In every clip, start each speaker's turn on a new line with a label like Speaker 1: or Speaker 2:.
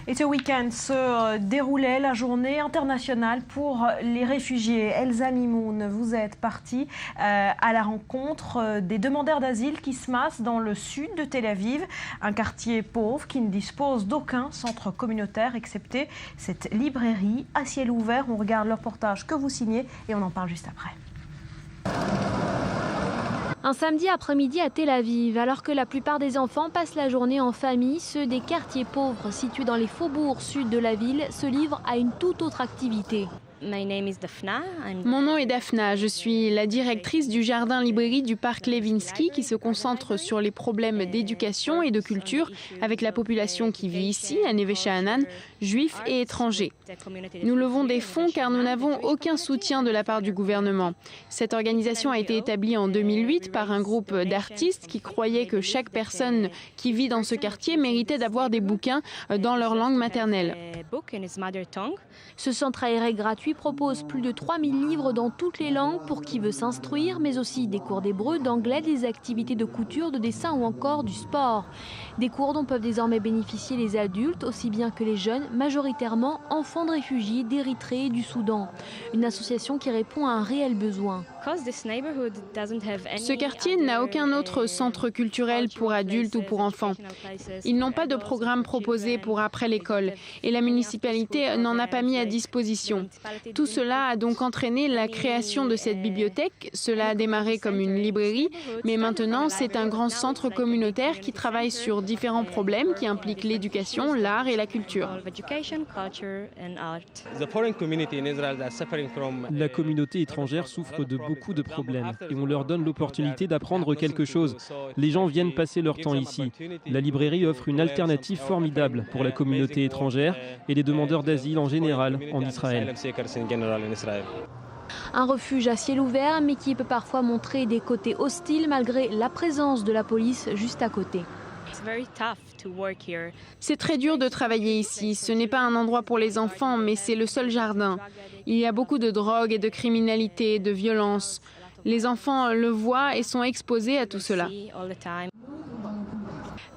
Speaker 1: Et ce week-end se déroulait la journée internationale pour les réfugiés. Elsa Mimoun, vous êtes partie à la rencontre des demandeurs d'asile qui se massent dans le sud de Tel Aviv, un quartier pauvre qui ne dispose d'aucun centre communautaire excepté cette librairie à ciel ouvert. On regarde le reportage que vous signez et on en parle juste après.
Speaker 2: Un samedi après-midi à Tel Aviv, alors que la plupart des enfants passent la journée en famille, ceux des quartiers pauvres situés dans les faubourgs sud de la ville se livrent à une toute autre activité.
Speaker 3: Mon nom est Daphna, je suis la directrice du jardin librairie du parc Levinsky qui se concentre sur les problèmes d'éducation et de culture avec la population qui vit ici, à Neve Sha'anan, juifs et étrangers. Nous levons des fonds car nous n'avons aucun soutien de la part du gouvernement. Cette organisation a été établie en 2008 par un groupe d'artistes qui croyaient que chaque personne qui vit dans ce quartier méritait d'avoir des bouquins dans leur langue maternelle.
Speaker 2: Ce centre aéré gratuit propose plus de 3000 livres dans toutes les langues pour qui veut s'instruire, mais aussi des cours d'hébreu, d'anglais, des activités de couture, de dessin ou encore du sport. Des cours dont peuvent désormais bénéficier les adultes, aussi bien que les jeunes, majoritairement enfants de réfugiés d'Érythrée et du Soudan. Une association qui répond à un réel besoin.
Speaker 3: Ce quartier n'a aucun autre centre culturel pour adultes ou pour enfants. Ils n'ont pas de programme proposé pour après l'école et la municipalité n'en a pas mis à disposition. Tout cela a donc entraîné la création de cette bibliothèque. Cela a démarré comme une librairie, mais maintenant c'est un grand centre communautaire qui travaille sur différents problèmes qui impliquent l'éducation, l'art et la culture.
Speaker 4: La communauté étrangère souffre de beaucoup de problèmes et on leur donne l'opportunité d'apprendre quelque chose. Les gens viennent passer leur temps ici. La librairie offre une alternative formidable pour la communauté étrangère et les demandeurs d'asile en général en Israël.
Speaker 2: Un refuge à ciel ouvert, mais qui peut parfois montrer des côtés hostiles malgré la présence de la police juste à côté.
Speaker 3: C'est très dur de travailler ici. Ce n'est pas un endroit pour les enfants, mais c'est le seul jardin. Il y a beaucoup de drogue et de criminalité, de violence. Les enfants le voient et sont exposés à tout cela.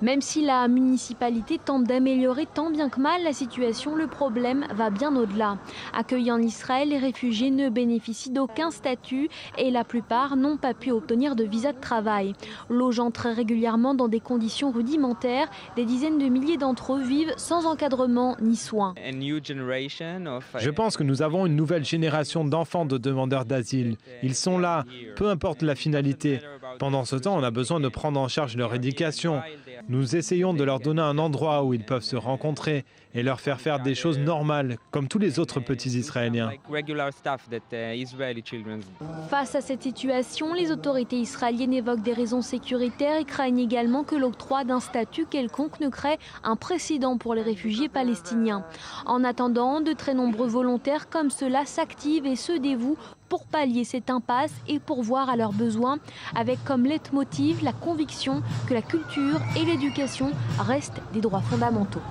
Speaker 2: Même si la municipalité tente d'améliorer tant bien que mal la situation, le problème va bien au-delà. Accueillis en Israël, les réfugiés ne bénéficient d'aucun statut et la plupart n'ont pas pu obtenir de visa de travail. Logeant très régulièrement dans des conditions rudimentaires, des dizaines de milliers d'entre eux vivent sans encadrement ni soins.
Speaker 5: Je pense que nous avons une nouvelle génération d'enfants de demandeurs d'asile. Ils sont là, peu importe la finalité. Pendant ce temps, on a besoin de prendre en charge leur éducation. Nous essayons de leur donner un endroit où ils peuvent se rencontrer et leur faire faire des choses normales, comme tous les autres petits Israéliens.
Speaker 2: Face à cette situation, les autorités israéliennes évoquent des raisons sécuritaires et craignent également que l'octroi d'un statut quelconque ne crée un précédent pour les réfugiés palestiniens. En attendant, de très nombreux volontaires comme ceux-là s'activent et se dévouent pour pallier cette impasse et pourvoir à leurs besoins, avec comme leitmotiv la conviction que la culture et l'éducation restent des droits fondamentaux.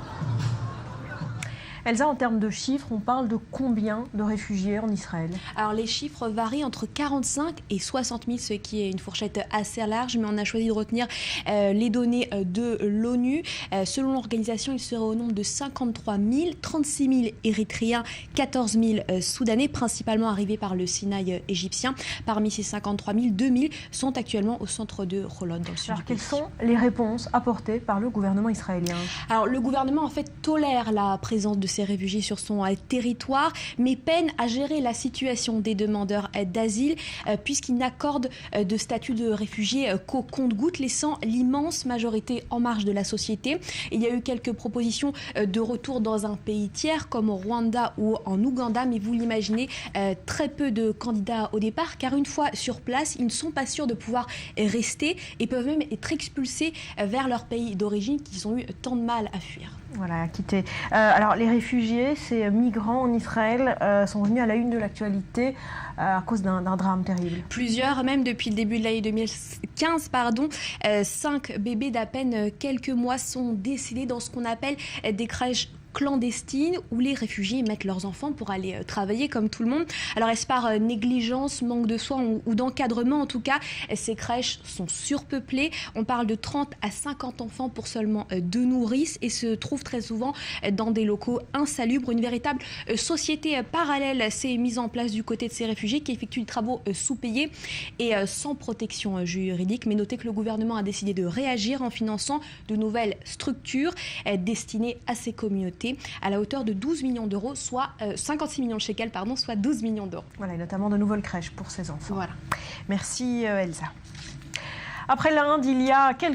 Speaker 1: Elsa, en termes de chiffres, on parle de combien de réfugiés en Israël?
Speaker 6: Alors les chiffres varient entre 45 et 60 000, ce qui est une fourchette assez large, mais on a choisi de retenir les données de l'ONU. Selon l'organisation, il serait au nombre de 53 000, 36 000 Érythréens, 14 000 Soudanais, principalement arrivés par le Sinaï égyptien. Parmi ces 53 000, 2 000 sont actuellement au centre de Holon, dans le sud du pays.
Speaker 1: Quelles sont les réponses apportées par le gouvernement israélien?
Speaker 6: Alors le gouvernement en fait tolère la présence de ces réfugiés sur son territoire, mais peine à gérer la situation des demandeurs d'asile puisqu'il n'accorde de statut de réfugié qu'au compte-gouttes, laissant l'immense majorité en marge de la société. Il y a eu quelques propositions de retour dans un pays tiers comme au Rwanda ou en Ouganda, mais vous l'imaginez, très peu de candidats au départ, car une fois sur place, ils ne sont pas sûrs de pouvoir rester et peuvent même être expulsés vers leur pays d'origine qu'ils ont eu tant de mal à fuir.
Speaker 1: Voilà, quitter. Alors, les réfugiés, ces migrants en Israël, sont revenus à la une de l'actualité à cause d'un drame terrible.
Speaker 6: Plusieurs, même depuis le début de l'année 2015, 5 bébés d'à peine quelques mois sont décédés dans ce qu'on appelle des crèches clandestine où les réfugiés mettent leurs enfants pour aller travailler comme tout le monde. Alors est-ce par négligence, manque de soins ou d'encadrement, en tout cas, ces crèches sont surpeuplées. On parle de 30 à 50 enfants pour seulement 2 nourrices et se trouvent très souvent dans des locaux insalubres. Une véritable société parallèle s'est mise en place du côté de ces réfugiés qui effectuent des travaux sous-payés et sans protection juridique. Mais notez que le gouvernement a décidé de réagir en finançant de nouvelles structures destinées à ces communautés à la hauteur de 12 millions d'euros, soit 56 millions de shekels, soit 12 millions d'euros.
Speaker 1: Voilà, et notamment de nouvelles crèches pour ces enfants.
Speaker 6: Voilà.
Speaker 1: Merci Elsa. Après l'Inde, il y a quelques